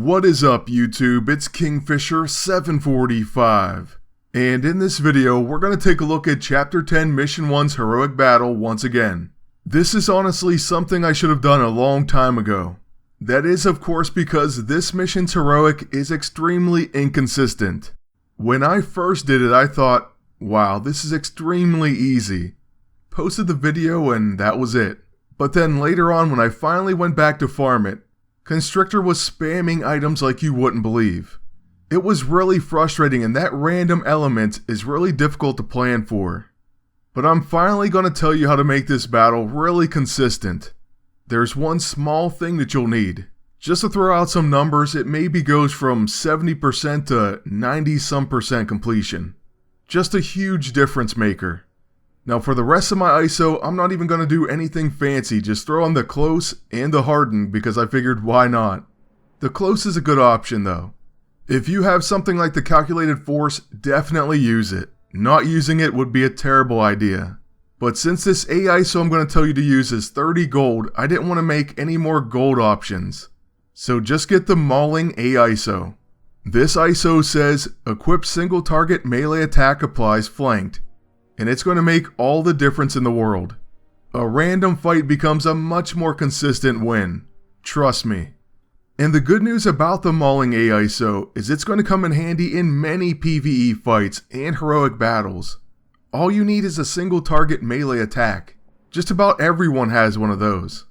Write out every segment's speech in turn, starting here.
What is up YouTube, it's Kingfisher745, and in this video we're going to take a look at Chapter 10 Mission 1's heroic battle once again. This is honestly something I should have done a long time ago. That is of course because this mission's heroic is extremely inconsistent. When I first did it I thought, wow, this is extremely easy. Posted the video and that was it. But then later on when I finally went back to farm it, Constrictor was spamming items like you wouldn't believe. It was really frustrating and that random element is really difficult to plan for. But I'm finally going to tell you how to make this battle really consistent. There's one small thing that you'll need. Just to throw out some numbers, it maybe goes from 70% to 90% completion. Just a huge difference maker. Now for the rest of my ISO, I'm not even going to do anything fancy, just throw on the close and the hardened because I figured why not. The close is a good option though. If you have something like the calculated force, definitely use it. Not using it would be a terrible idea. But since this A ISO I'm going to tell you to use is 30 gold, I didn't want to make any more gold options. So just get the Mauling A ISO. This ISO says, equip single target melee attack applies flanked. And it's going to make all the difference in the world. A random fight becomes a much more consistent win. Trust me. And the good news about the Mauling A ISO is it's going to come in handy in many PvE fights and heroic battles. All you need is a single target melee attack. Just about everyone has one of those.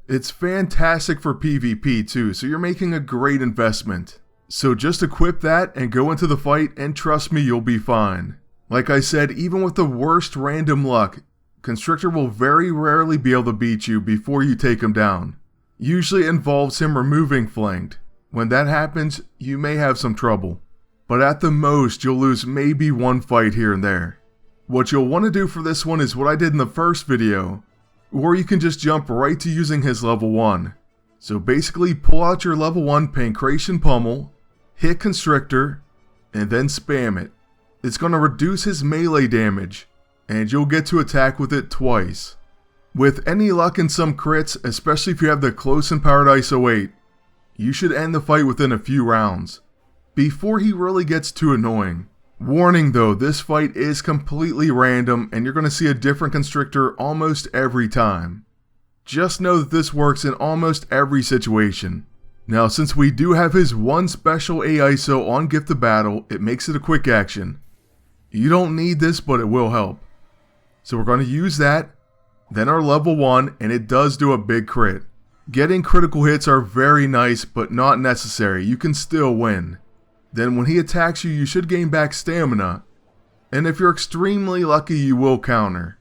It's fantastic for PvP too, so you're making a great investment. So just equip that and go into the fight and trust me, you'll be fine. Like I said, even with the worst random luck, Constrictor will very rarely be able to beat you before you take him down. Usually it involves him removing flanked. When that happens, you may have some trouble. But at the most, you'll lose maybe one fight here and there. What you'll want to do for this one is what I did in the first video, or you can just jump right to using his level 1. So basically pull out your level 1 Pancration Pummel, hit Constrictor, and then spam it. It's going to reduce his melee damage, and you'll get to attack with it twice. With any luck and some crits, especially if you have the close and powered ISO 8, you should end the fight within a few rounds, before he really gets too annoying. Warning though, this fight is completely random and you're going to see a different Constrictor almost every time. Just know that this works in almost every situation. Now since we do have his one special A ISO on Gift of Battle, it makes it a quick action. You don't need this, but it will help. So we're going to use that, then our level 1, and it does do a big crit. Getting critical hits are very nice, but not necessary. You can still win. Then when he attacks you, you should gain back stamina. And if you're extremely lucky, you will counter.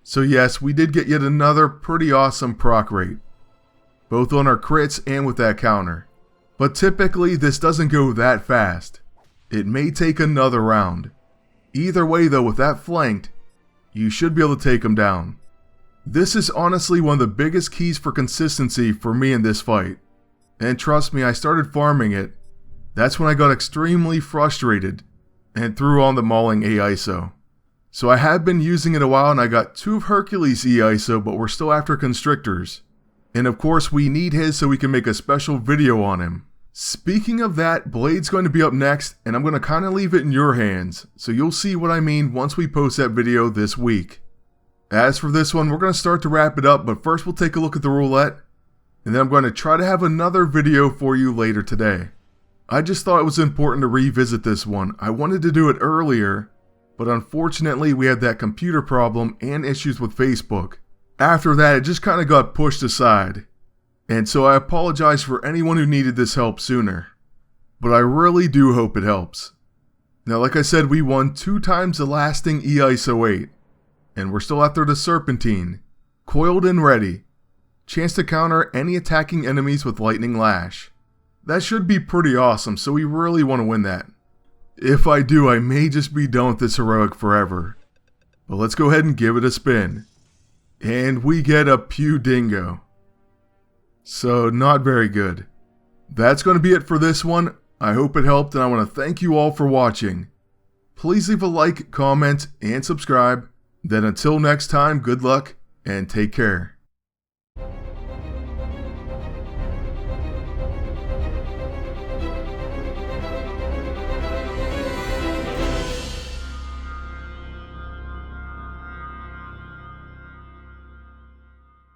So yes, we did get yet another pretty awesome proc rate. Both on our crits and with that counter. But typically, this doesn't go that fast. It may take another round. Either way though, with that flanked, you should be able to take him down. This is honestly one of the biggest keys for consistency for me in this fight. And trust me, I started farming it. That's when I got extremely frustrated and threw on the Mauling A ISO. So I have been using it a while and I got 2 of Hercules E ISO, but we're still after Constrictors. And of course we need his so we can make a special video on him. Speaking of that, Blade's going to be up next, and I'm going to kind of leave it in your hands, so you'll see what I mean once we post that video this week. As for this one, we're going to start to wrap it up, but first we'll take a look at the roulette, and then I'm going to try to have another video for you later today. I just thought it was important to revisit this one. I wanted to do it earlier, but unfortunately we had that computer problem and issues with Facebook. After that, it just kind of got pushed aside. And so I apologize for anyone who needed this help sooner. But I really do hope it helps. Now like I said, we won 2 times the lasting E ISO 8. And we're still after the Serpentine. Coiled and ready. Chance to counter any attacking enemies with Lightning Lash. That should be pretty awesome, so we really want to win that. If I do, I may just be done with this heroic forever. But let's go ahead and give it a spin. And we get a Pew Dingo. So, not very good. That's going to be it for this one. I hope it helped and I want to thank you all for watching. Please leave a like, comment, and subscribe. Then until next time, good luck and take care.